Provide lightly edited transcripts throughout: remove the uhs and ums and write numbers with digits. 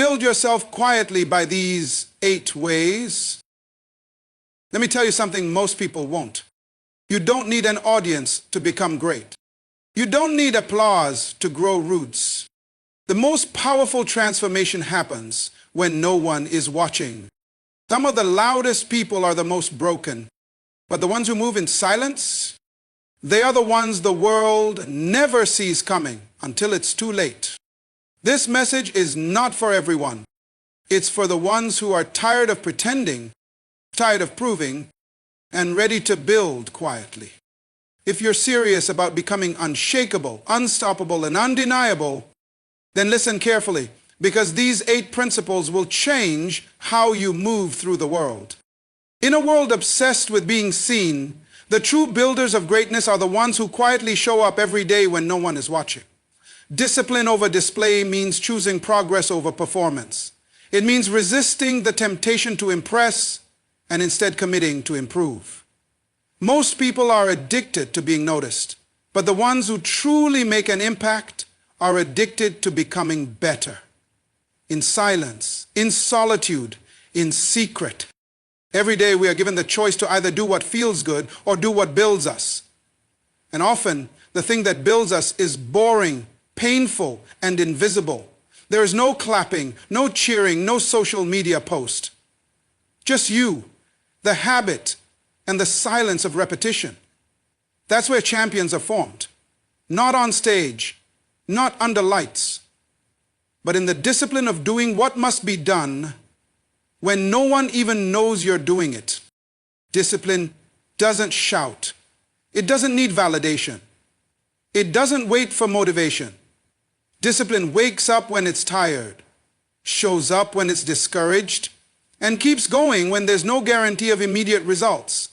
build yourself quietly by these 8 ways, let me tell you something most people won't. You don't need an audience to become great. You don't need applause to grow roots. The most powerful transformation happens when no one is watching. Some of the loudest people are the most broken, but the ones who move in silence, they are the ones the world never sees coming until it's too late. This message is not for everyone. It's for the ones who are tired of pretending, tired of proving, and ready to build quietly. If you're serious about becoming unshakable, unstoppable, and undeniable, then listen carefully, because these 8 principles will change how you move through the world. In a world obsessed with being seen, the true builders of greatness are the ones who quietly show up every day when no one is watching. Discipline over display means choosing progress over performance. It means resisting the temptation to impress and instead committing to improve. Most people are addicted to being noticed, but the ones who truly make an impact are addicted to becoming better. In silence, in solitude, in secret. Every day we are given the choice to either do what feels good or do what builds us. And often, the thing that builds us is boring, painful, and invisible. There is no clapping, no cheering, no social media post. Just you, the habit, and the silence of repetition. That's where champions are formed. Not on stage, not under lights, but in the discipline of doing what must be done when no one even knows you're doing it. Discipline doesn't shout. It doesn't need validation. It doesn't wait for motivation. Discipline wakes up when it's tired, shows up when it's discouraged, and keeps going when there's no guarantee of immediate results.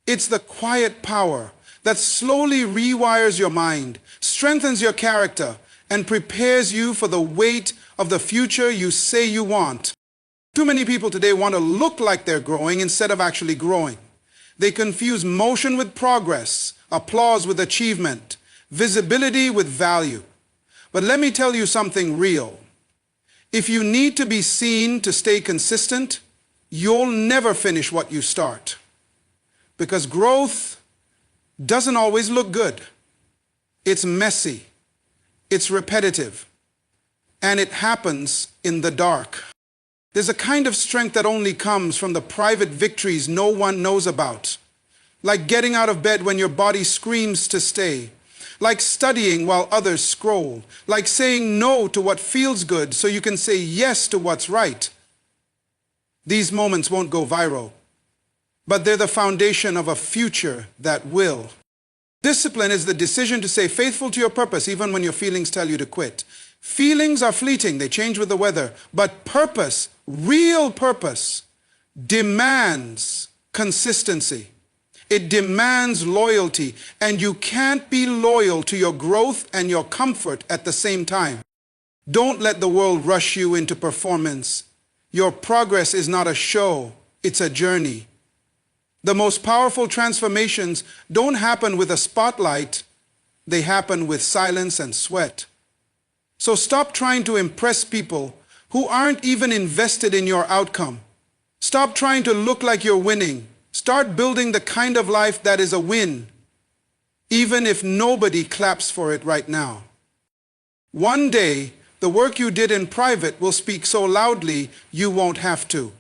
It's the quiet power that slowly rewires your mind, strengthens your character, and prepares you for the weight of the future you say you want. Too many people today want to look like they're growing instead of actually growing. They confuse motion with progress, applause with achievement, visibility with value. But let me tell you something real. If you need to be seen to stay consistent, you'll never finish what you start. Because growth doesn't always look good. It's messy, it's repetitive, and it happens in the dark. There's a kind of strength that only comes from the private victories no one knows about. Like getting out of bed when your body screams to stay. Like studying while others scroll. Like saying no to what feels good so you can say yes to what's right. These moments won't go viral, but they're the foundation of a future that will. Discipline is the decision to stay faithful to your purpose even when your feelings tell you to quit. Feelings are fleeting, they change with the weather, but purpose, real purpose, demands consistency. It demands loyalty, and you can't be loyal to your growth and your comfort at the same time. Don't let the world rush you into performance. Your progress is not a show, it's a journey. The most powerful transformations don't happen with a spotlight, they happen with silence and sweat. So stop trying to impress people who aren't even invested in your outcome. Stop trying to look like you're winning. Start building the kind of life that is a win, even if nobody claps for it right now. One day, the work you did in private will speak so loudly you won't have to.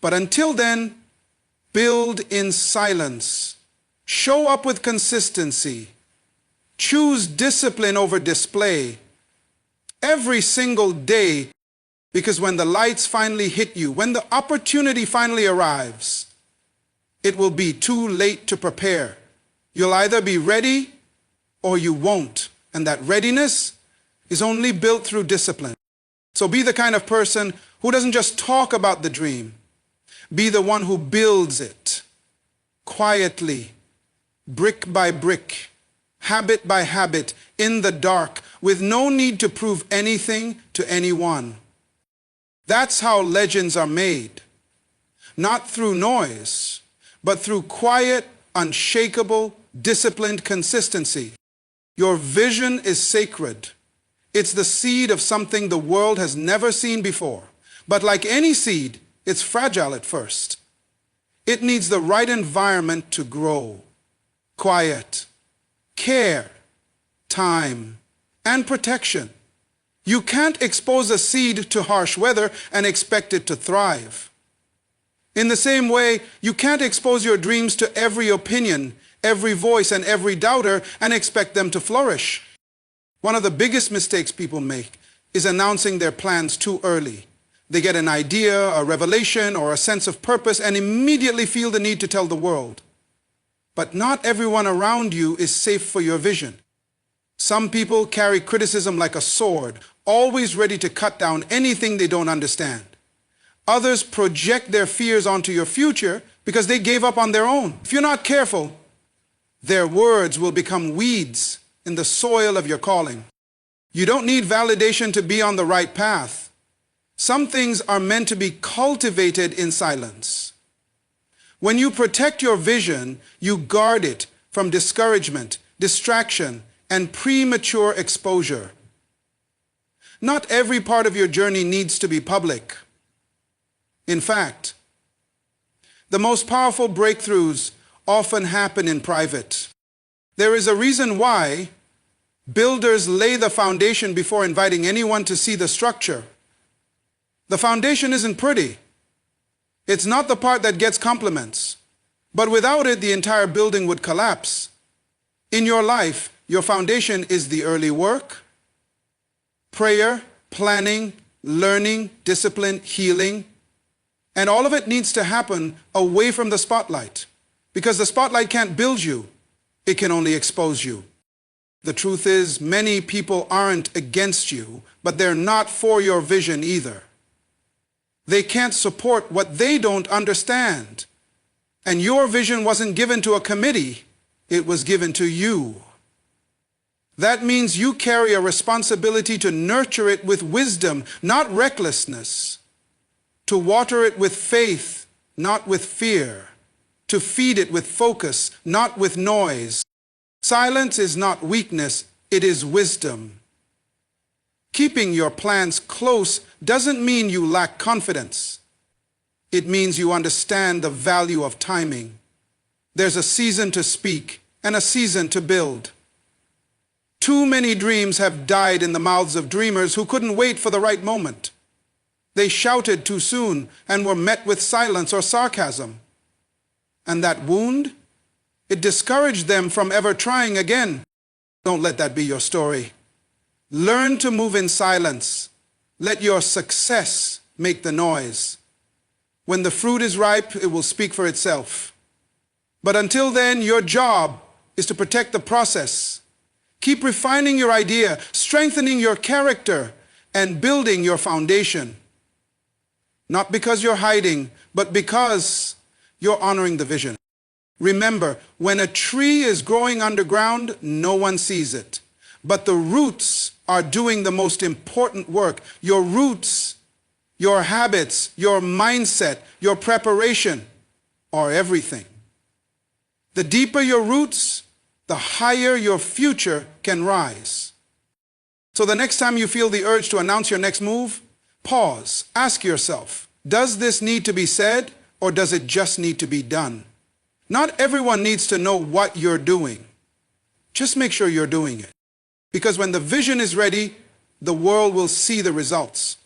But until then, build in silence. Show up with consistency. Choose discipline over display. Every single day, because when the lights finally hit you, when the opportunity finally arrives, it will be too late to prepare. You'll either be ready or you won't. And that readiness is only built through discipline. So be the kind of person who doesn't just talk about the dream. Be the one who builds it quietly, brick by brick, habit by habit, in the dark, with no need to prove anything to anyone. That's how legends are made. Not through noise, but through quiet, unshakable, disciplined consistency. Your vision is sacred. It's the seed of something the world has never seen before. But like any seed, it's fragile at first. It needs the right environment to grow. Quiet, care, time, and protection. You can't expose a seed to harsh weather and expect it to thrive. In the same way, you can't expose your dreams to every opinion, every voice, and every doubter and expect them to flourish. One of the biggest mistakes people make is announcing their plans too early. They get an idea, a revelation, or a sense of purpose and immediately feel the need to tell the world. But not everyone around you is safe for your vision. Some people carry criticism like a sword, always ready to cut down anything they don't understand. Others project their fears onto your future because they gave up on their own. If you're not careful, their words will become weeds in the soil of your calling. You don't need validation to be on the right path. Some things are meant to be cultivated in silence. When you protect your vision, you guard it from discouragement, distraction, and premature exposure. Not every part of your journey needs to be public. In fact, the most powerful breakthroughs often happen in private. There is a reason why builders lay the foundation before inviting anyone to see the structure. The foundation isn't pretty. It's not the part that gets compliments. But without it, the entire building would collapse. In your life, your foundation is the early work, prayer, planning, learning, discipline, healing. And all of it needs to happen away from the spotlight. Because the spotlight can't build you. It can only expose you. The truth is, many people aren't against you, but they're not for your vision either. They can't support what they don't understand. And your vision wasn't given to a committee, it was given to you. That means you carry a responsibility to nurture it with wisdom, not recklessness. To water it with faith, not with fear. To feed it with focus, not with noise. Silence is not weakness, it is wisdom. Keeping your plans close doesn't mean you lack confidence. It means you understand the value of timing. There's a season to speak and a season to build. Too many dreams have died in the mouths of dreamers who couldn't wait for the right moment. They shouted too soon and were met with silence or sarcasm. And that wound, it discouraged them from ever trying again. Don't let that be your story. Learn to move in silence. Let your success make the noise. When the fruit is ripe, it will speak for itself. But until then, your job is to protect the process. Keep refining your idea, strengthening your character, and building your foundation. Not because you're hiding, but because you're honoring the vision. Remember, when a tree is growing underground, no one sees it. But the roots are doing the most important work. Your roots, your habits, your mindset, your preparation are everything. The deeper your roots, the higher your future can rise. So the next time you feel the urge to announce your next move, pause, ask yourself, does this need to be said or does it just need to be done? Not everyone needs to know what you're doing. Just make sure you're doing it. Because when the vision is ready, the world will see the results.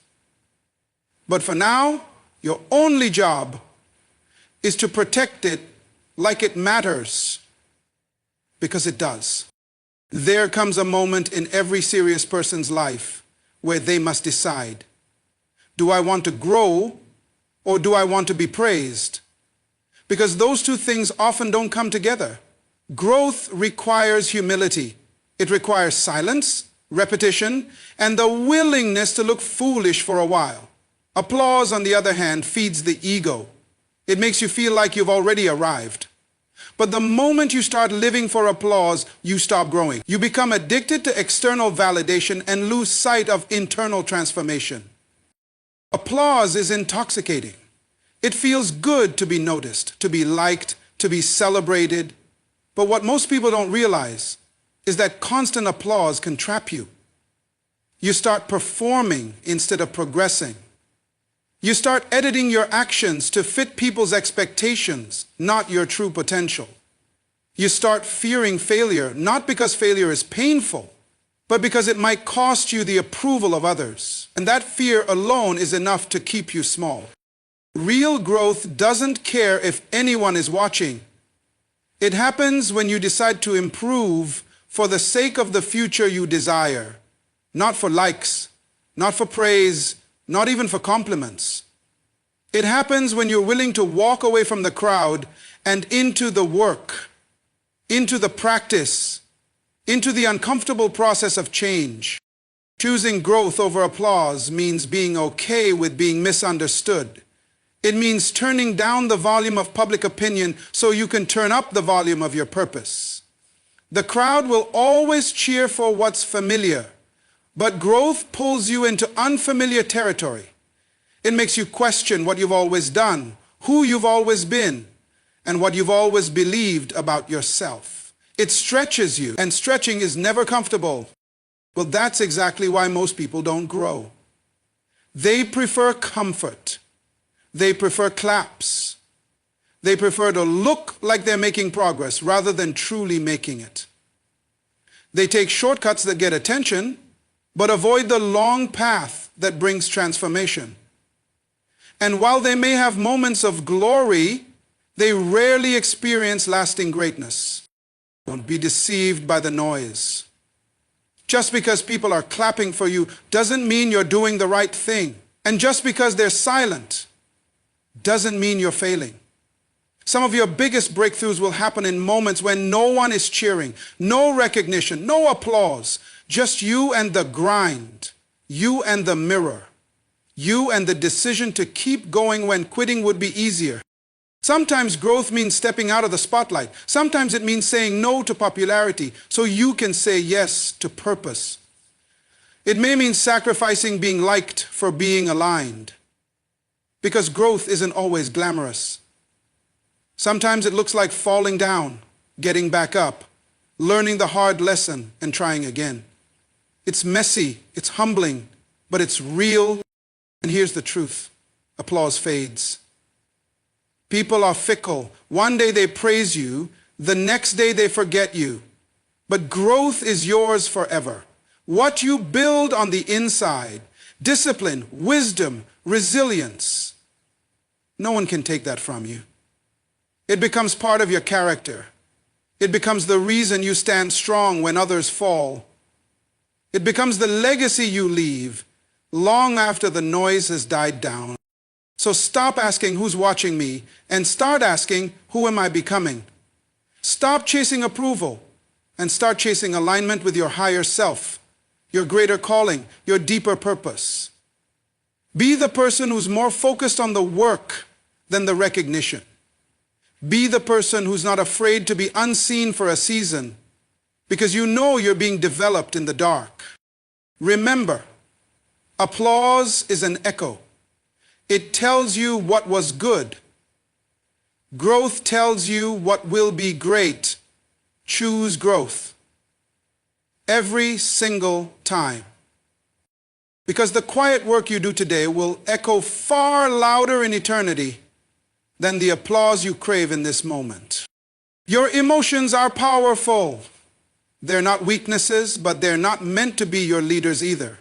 But for now, your only job is to protect it like it matters. Because it does. There comes a moment in every serious person's life where they must decide, do I want to grow or do I want to be praised? Because those two things often don't come together. Growth requires humility. It requires silence, repetition, and the willingness to look foolish for a while. Applause, on the other hand, feeds the ego. It makes you feel like you've already arrived. But the moment you start living for applause, you stop growing. You become addicted to external validation and lose sight of internal transformation. Applause is intoxicating. It feels good to be noticed, to be liked, to be celebrated. But what most people don't realize is that constant applause can trap you. You start performing instead of progressing. You start editing your actions to fit people's expectations, not your true potential. You start fearing failure, not because failure is painful, but because it might cost you the approval of others. And that fear alone is enough to keep you small. Real growth doesn't care if anyone is watching. It happens when you decide to improve for the sake of the future you desire, not for likes, not for praise, not even for compliments. It happens when you're willing to walk away from the crowd and into the work, into the practice, into the uncomfortable process of change. Choosing growth over applause means being okay with being misunderstood. It means turning down the volume of public opinion so you can turn up the volume of your purpose. The crowd will always cheer for what's familiar, but growth pulls you into unfamiliar territory. It makes you question what you've always done, who you've always been, and what you've always believed about yourself. It stretches you, and stretching is never comfortable. Well, that's exactly why most people don't grow. They prefer comfort. They prefer claps. They prefer to look like they're making progress rather than truly making it. They take shortcuts that get attention, but avoid the long path that brings transformation. And while they may have moments of glory, they rarely experience lasting greatness. Don't be deceived by the noise. Just because people are clapping for you doesn't mean you're doing the right thing. And just because they're silent doesn't mean you're failing. Some of your biggest breakthroughs will happen in moments when no one is cheering, no recognition, no applause, just you and the grind, you and the mirror, you and the decision to keep going when quitting would be easier. Sometimes growth means stepping out of the spotlight. Sometimes it means saying no to popularity so you can say yes to purpose. It may mean sacrificing being liked for being aligned, because growth isn't always glamorous. Sometimes it looks like falling down, getting back up, learning the hard lesson and trying again. It's messy, it's humbling, but it's real. And here's the truth: applause fades. People are fickle. One day they praise you, the next day they forget you. But growth is yours forever. What you build on the inside, discipline, wisdom, resilience, no one can take that from you. It becomes part of your character. It becomes the reason you stand strong when others fall. It becomes the legacy you leave long after the noise has died down. So stop asking who's watching me and start asking who am I becoming. Stop chasing approval and start chasing alignment with your higher self, your greater calling, your deeper purpose. Be the person who's more focused on the work than the recognition. Be the person who's not afraid to be unseen for a season because you know you're being developed in the dark. Remember, applause is an echo. It tells you what was good. Growth tells you what will be great. Choose growth every single time. Because the quiet work you do today will echo far louder in eternity than the applause you crave in this moment. Your emotions are powerful. They're not weaknesses, but they're not meant to be your leaders either.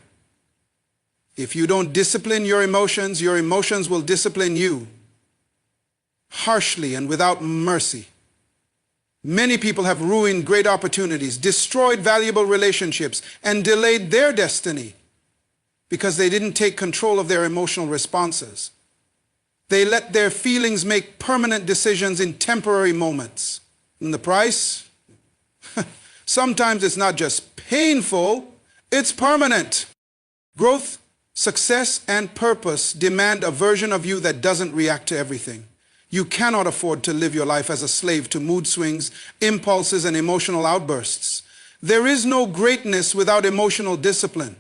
If you don't discipline your emotions will discipline you harshly and without mercy. Many people have ruined great opportunities, destroyed valuable relationships, and delayed their destiny because they didn't take control of their emotional responses. They let their feelings make permanent decisions in temporary moments. And the price? Sometimes it's not just painful, it's permanent. Growth, success, and purpose demand a version of you that doesn't react to everything. You cannot afford to live your life as a slave to mood swings, impulses, and emotional outbursts. There is no greatness without emotional discipline.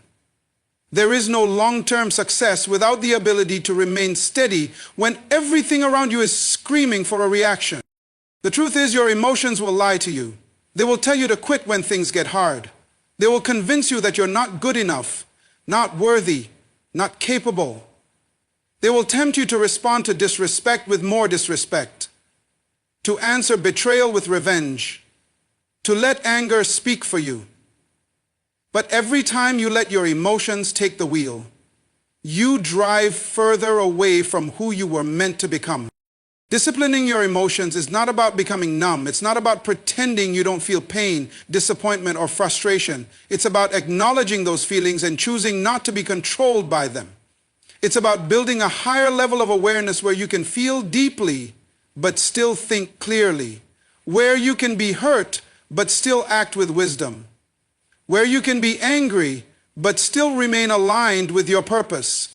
There is no long-term success without the ability to remain steady when everything around you is screaming for a reaction. The truth is, your emotions will lie to you. They will tell you to quit when things get hard. They will convince you that you're not good enough, not worthy, not capable. They will tempt you to respond to disrespect with more disrespect, to answer betrayal with revenge, to let anger speak for you. But every time you let your emotions take the wheel, you drive further away from who you were meant to become. Disciplining your emotions is not about becoming numb. It's not about pretending you don't feel pain, disappointment, or frustration. It's about acknowledging those feelings and choosing not to be controlled by them. It's about building a higher level of awareness where you can feel deeply but still think clearly, where you can be hurt but still act with wisdom, where you can be angry but still remain aligned with your purpose.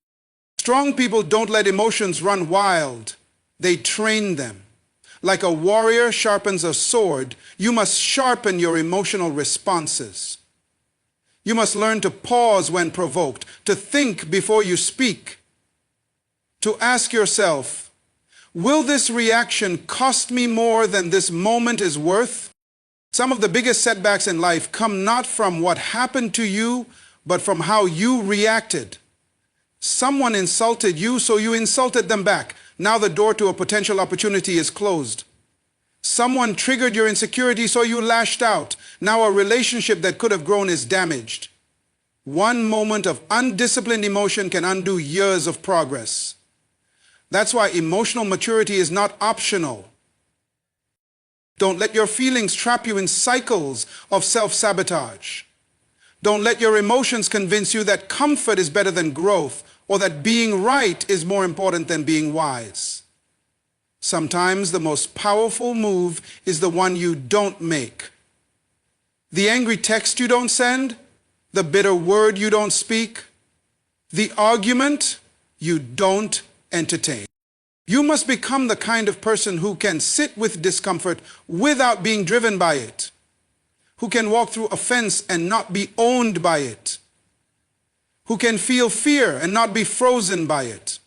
Strong people don't let emotions run wild. They train them. Like a warrior sharpens a sword, you must sharpen your emotional responses. You must learn to pause when provoked, to think before you speak, to ask yourself, will this reaction cost me more than this moment is worth? Some of the biggest setbacks in life come not from what happened to you, but from how you reacted. Someone insulted you, so you insulted them back. Now the door to a potential opportunity is closed. Someone triggered your insecurity, so you lashed out. Now a relationship that could have grown is damaged. One moment of undisciplined emotion can undo years of progress. That's why emotional maturity is not optional. Don't let your feelings trap you in cycles of self-sabotage. Don't let your emotions convince you that comfort is better than growth, or that being right is more important than being wise. Sometimes the most powerful move is the one you don't make. The angry text you don't send, the bitter word you don't speak, the argument you don't entertain. You must become the kind of person who can sit with discomfort without being driven by it, who can walk through offense and not be owned by it, who can feel fear and not be frozen by it.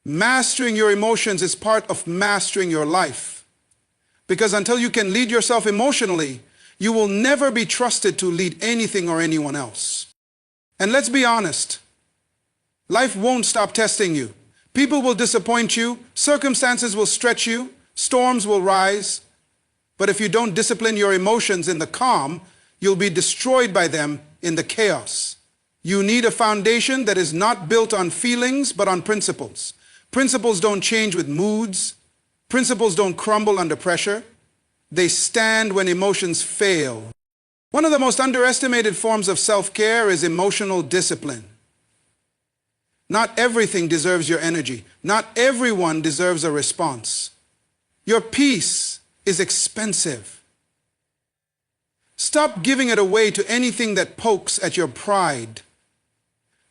Mastering your emotions is part of mastering your life. Because until you can lead yourself emotionally, you will never be trusted to lead anything or anyone else. And let's be honest, life won't stop testing you. People will disappoint you, circumstances will stretch you, storms will rise. But if you don't discipline your emotions in the calm, you'll be destroyed by them in the chaos. You need a foundation that is not built on feelings, but on principles. Principles don't change with moods. Principles don't crumble under pressure. They stand when emotions fail. One of the most underestimated forms of self-care is emotional discipline. Not everything deserves your energy. Not everyone deserves a response. Your peace is expensive. Stop giving it away to anything that pokes at your pride.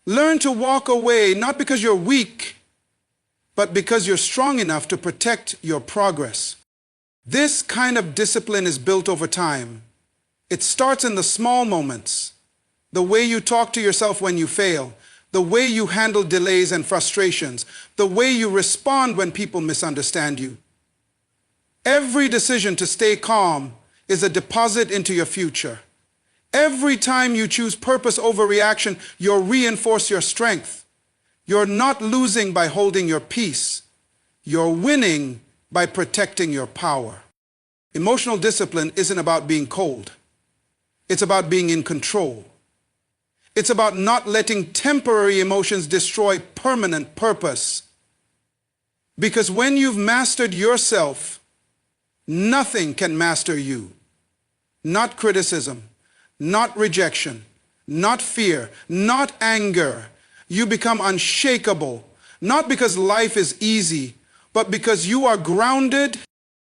Learn to walk away not because you're weak, but because you're strong enough to protect your progress. This kind of discipline is built over time. It starts in the small moments. The way you talk to yourself when you fail, the way you handle delays and frustrations, the way you respond when people misunderstand you. Every decision to stay calm is a deposit into your future. Every time you choose purpose over reaction, you'll reinforce your strength. You're not losing by holding your peace. You're winning by protecting your power. Emotional discipline isn't about being cold. It's about being in control. It's about not letting temporary emotions destroy permanent purpose. Because when you've mastered yourself, nothing can master you. Not criticism, not rejection, not fear, not anger. You become unshakable, not because life is easy, but because you are grounded.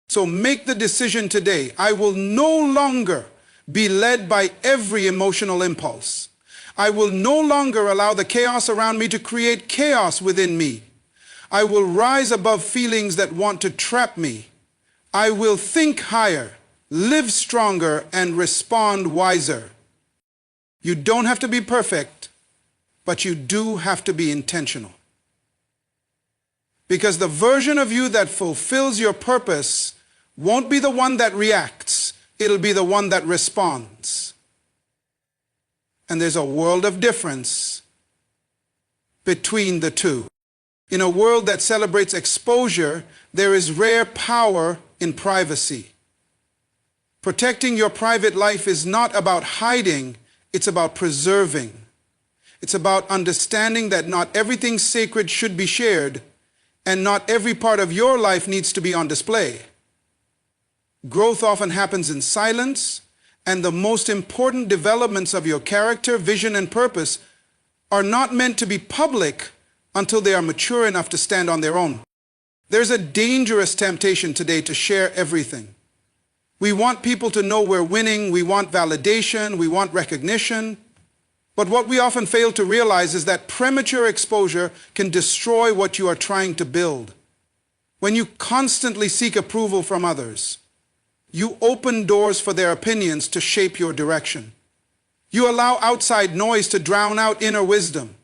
So make the decision today. I will no longer be led by every emotional impulse. I will no longer allow the chaos around me to create chaos within me. I will rise above feelings that want to trap me. I will think higher, live stronger, and respond wiser. You don't have to be perfect, but you do have to be intentional. Because the version of you that fulfills your purpose won't be the one that reacts, it'll be the one that responds. And there's a world of difference between the two. In a world that celebrates exposure, there is rare power in privacy. Protecting your private life is not about hiding, it's about preserving. It's about understanding that not everything sacred should be shared, and not every part of your life needs to be on display. Growth often happens in silence, and the most important developments of your character, vision, and purpose are not meant to be public until they are mature enough to stand on their own. There's a dangerous temptation today to share everything. We want people to know we're winning, we want validation, we want recognition. But what we often fail to realize is that premature exposure can destroy what you are trying to build. When you constantly seek approval from others, you open doors for their opinions to shape your direction. You allow outside noise to drown out inner wisdom.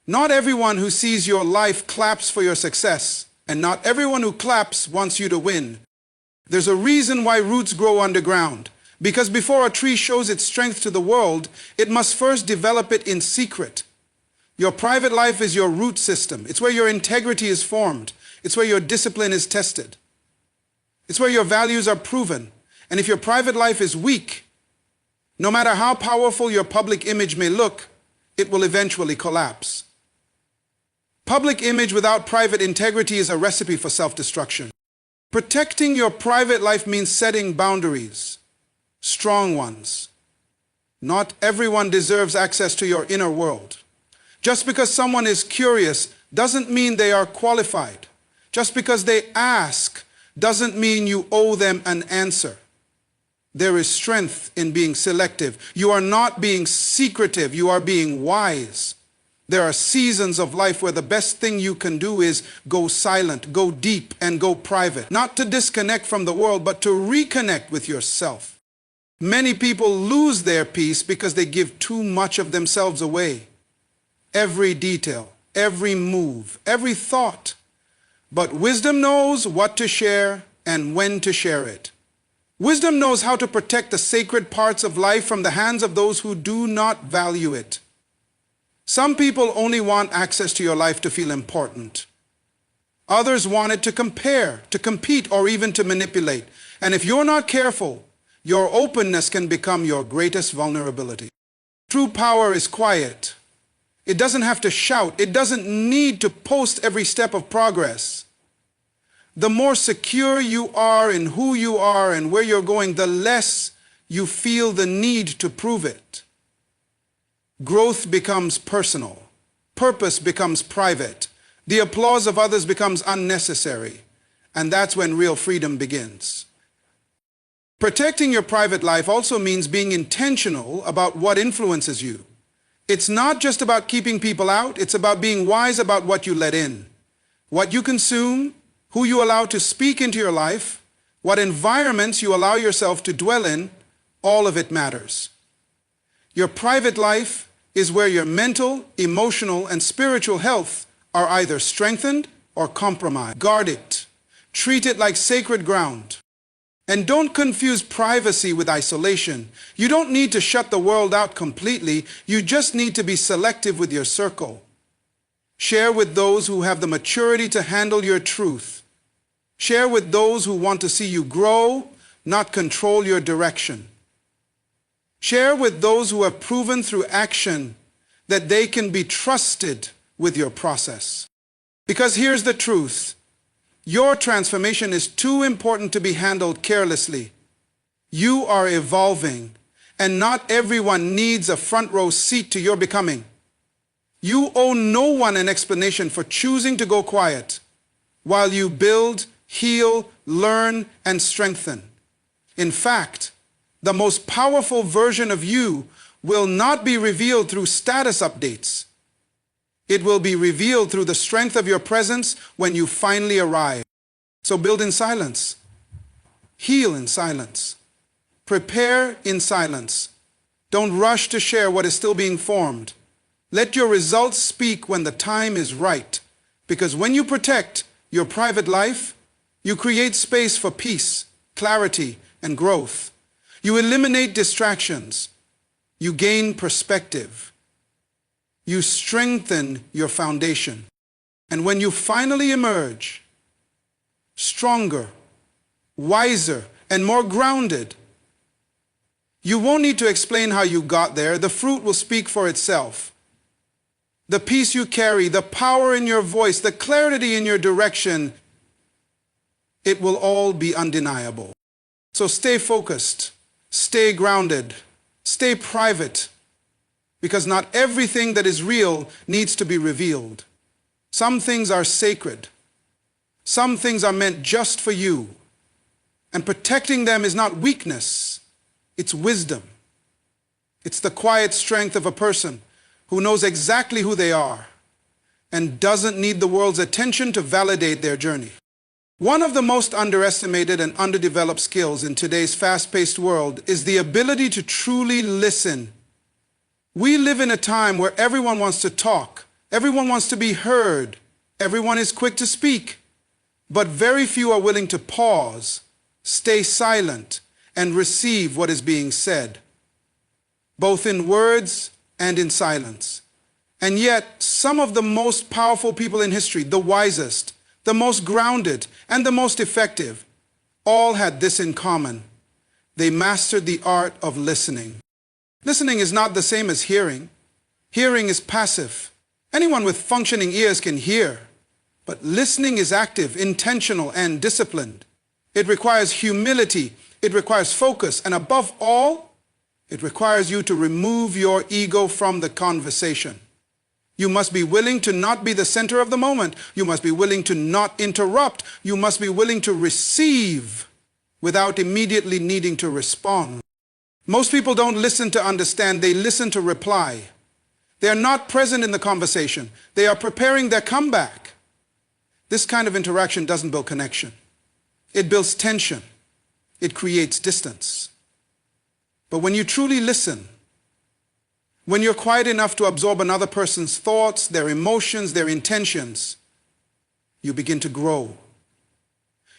Not everyone who sees your life claps for your success, and not everyone who claps wants you to win. There's a reason why roots grow underground. Because before a tree shows its strength to the world, it must first develop it in secret. Your private life is your root system. It's where your integrity is formed. It's where your discipline is tested. It's where your values are proven. And if your private life is weak, no matter how powerful your public image may look, it will eventually collapse. Public image without private integrity is a recipe for self-destruction. Protecting your private life means setting boundaries. Strong ones. Not everyone deserves access to your inner world. Just because someone is curious doesn't mean they are qualified. Just because they ask doesn't mean you owe them an answer. There is strength in being selective. You are not being secretive, you are being wise. There are seasons of life where the best thing you can do is go silent, go deep, and go private. Not to disconnect from the world, but to reconnect with yourself. Many people lose their peace because they give too much of themselves away. Every detail, every move, every thought. But wisdom knows what to share and when to share it. Wisdom knows how to protect the sacred parts of life from the hands of those who do not value it. Some people only want access to your life to feel important. Others want it to compare, to compete, or even to manipulate. And if you're not careful, your openness can become your greatest vulnerability. True power is quiet. It doesn't have to shout. It doesn't need to post every step of progress. The more secure you are in who you are and where you're going, the less you feel the need to prove it. Growth becomes personal. Purpose becomes private. The applause of others becomes unnecessary. And that's when real freedom begins. Protecting your private life also means being intentional about what influences you. It's not just about keeping people out, it's about being wise about what you let in. What you consume, who you allow to speak into your life, what environments you allow yourself to dwell in, all of it matters. Your private life is where your mental, emotional, and spiritual health are either strengthened or compromised. Guard it. Treat it like sacred ground. And don't confuse privacy with isolation. You don't need to shut the world out completely. You just need to be selective with your circle. Share with those who have the maturity to handle your truth. Share with those who want to see you grow, not control your direction. Share with those who have proven through action that they can be trusted with your process. Because here's the truth. Your transformation is too important to be handled carelessly. You are evolving, and not everyone needs a front row seat to your becoming. You owe no one an explanation for choosing to go quiet while you build, heal, learn, and strengthen. In fact, the most powerful version of you will not be revealed through status updates. It will be revealed through the strength of your presence when you finally arrive. So build in silence. Heal in silence. Prepare in silence. Don't rush to share what is still being formed. Let your results speak when the time is right. Because when you protect your private life, you create space for peace, clarity, and growth. You eliminate distractions. You gain perspective. You strengthen your foundation. And when you finally emerge, stronger, wiser, and more grounded, you won't need to explain how you got there. The fruit will speak for itself. The peace you carry, the power in your voice, the clarity in your direction, it will all be undeniable. So stay focused, stay grounded, stay private, because not everything that is real needs to be revealed. Some things are sacred. Some things are meant just for you. And protecting them is not weakness, it's wisdom. It's the quiet strength of a person who knows exactly who they are and doesn't need the world's attention to validate their journey. One of the most underestimated and underdeveloped skills in today's fast-paced world is the ability to truly listen. We live in a time where everyone wants to talk, everyone wants to be heard, everyone is quick to speak, but very few are willing to pause, stay silent, and receive what is being said, both in words and in silence. And yet, some of the most powerful people in history, the wisest, the most grounded, and the most effective, all had this in common. They mastered the art of listening. Listening is not the same as hearing. Hearing is passive. Anyone with functioning ears can hear. But listening is active, intentional, and disciplined. It requires humility. It requires focus. And above all, it requires you to remove your ego from the conversation. You must be willing to not be the center of the moment. You must be willing to not interrupt. You must be willing to receive without immediately needing to respond. Most people don't listen to understand, they listen to reply. They are not present in the conversation. They are preparing their comeback. This kind of interaction doesn't build connection. It builds tension. It creates distance. But when you truly listen, when you're quiet enough to absorb another person's thoughts, their emotions, their intentions, you begin to grow.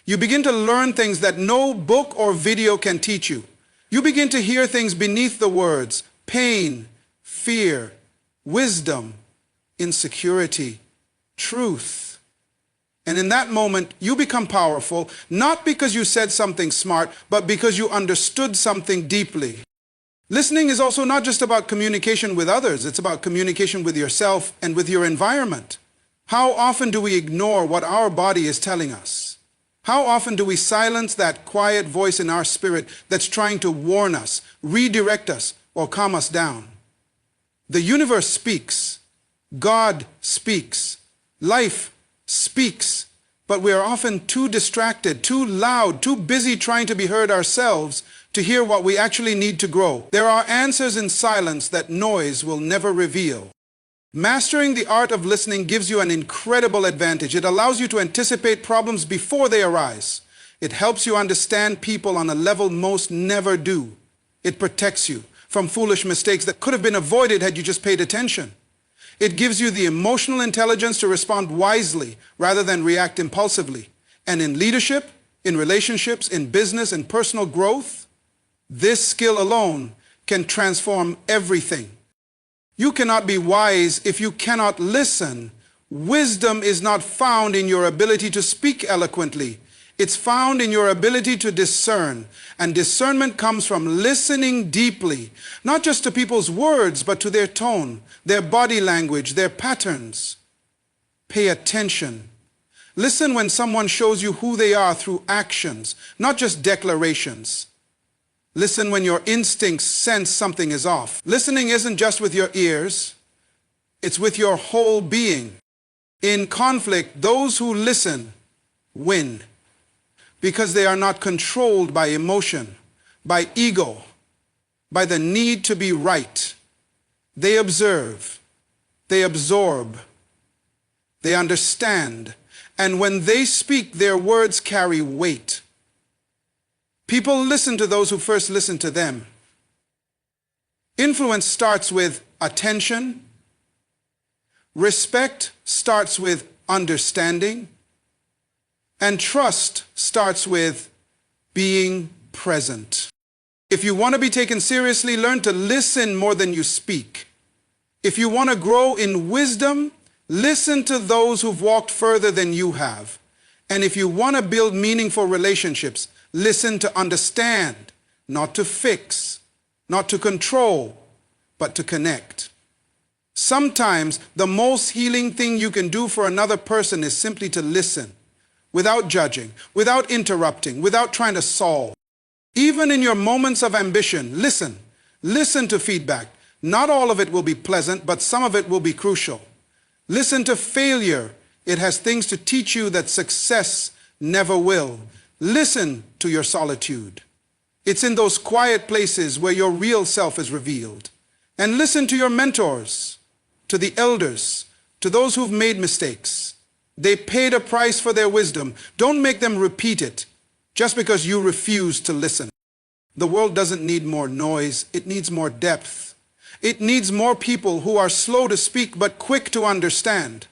You begin to learn things that no book or video can teach you. You begin to hear things beneath the words: pain, fear, wisdom, insecurity, truth. And in that moment, you become powerful, not because you said something smart, but because you understood something deeply. Listening is also not just about communication with others, it's about communication with yourself and with your environment. How often do we ignore what our body is telling us? How often do we silence that quiet voice in our spirit that's trying to warn us, redirect us, or calm us down? The universe speaks. God speaks. Life speaks. But we are often too distracted, too loud, too busy trying to be heard ourselves to hear what we actually need to grow. There are answers in silence that noise will never reveal. Mastering the art of listening gives you an incredible advantage. It allows you to anticipate problems before they arise. It helps you understand people on a level most never do. It protects you from foolish mistakes that could have been avoided had you just paid attention. It gives you the emotional intelligence to respond wisely rather than react impulsively. And in leadership, in relationships, in business, and personal growth, this skill alone can transform everything. You cannot be wise if you cannot listen. Wisdom is not found in your ability to speak eloquently. It's found in your ability to discern. And discernment comes from listening deeply, not just to people's words, but to their tone, their body language, their patterns. Pay attention. Listen when someone shows you who they are through actions, not just declarations. Listen when your instincts sense something is off. Listening isn't just with your ears, it's with your whole being. In conflict, those who listen win because they are not controlled by emotion, by ego, by the need to be right. They observe, they absorb, they understand, and when they speak, their words carry weight. People listen to those who first listen to them. Influence starts with attention. Respect starts with understanding. And trust starts with being present. If you want to be taken seriously, learn to listen more than you speak. If you want to grow in wisdom, listen to those who've walked further than you have. And if you want to build meaningful relationships, listen to understand, not to fix, not to control, but to connect. Sometimes the most healing thing you can do for another person is simply to listen, without judging, without interrupting, without trying to solve. Even in your moments of ambition, listen. Listen to feedback. Not all of it will be pleasant, but some of it will be crucial. Listen to failure. It has things to teach you that success never will. Listen to your solitude. It's in those quiet places where your real self is revealed. And listen to your mentors, to the elders, to those who've made mistakes. They paid a price for their wisdom. Don't make them repeat it just because you refuse to listen. The world doesn't need more noise. It needs more depth. It needs more people who are slow to speak but quick to understand.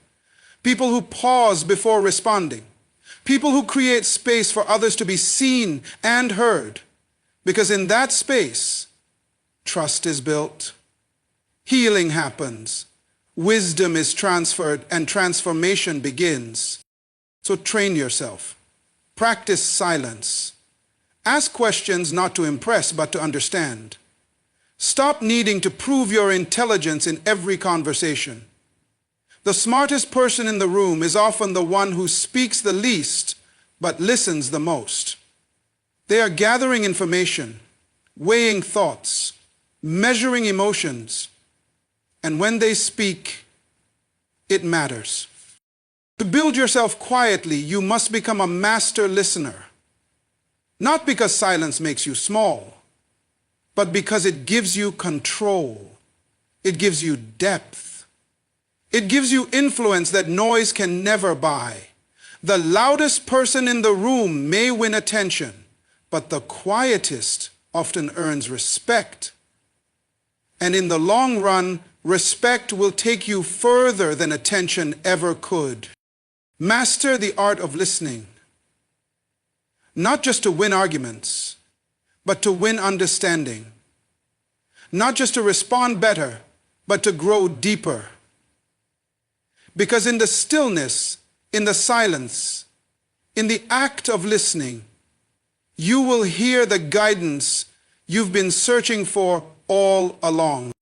People who pause before responding. People who create space for others to be seen and heard. Because in that space, trust is built, healing happens, wisdom is transferred, and transformation begins. So train yourself. Practice silence. Ask questions not to impress, but to understand. Stop needing to prove your intelligence in every conversation. The smartest person in the room is often the one who speaks the least, but listens the most. They are gathering information, weighing thoughts, measuring emotions, and when they speak, it matters. To build yourself quietly, you must become a master listener. Not because silence makes you small, but because it gives you control. It gives you depth. It gives you influence that noise can never buy. The loudest person in the room may win attention, but the quietest often earns respect. And in the long run, respect will take you further than attention ever could. Master the art of listening, not just to win arguments, but to win understanding. Not just to respond better, but to grow deeper. Because in the stillness, in the silence, in the act of listening, you will hear the guidance you've been searching for all along.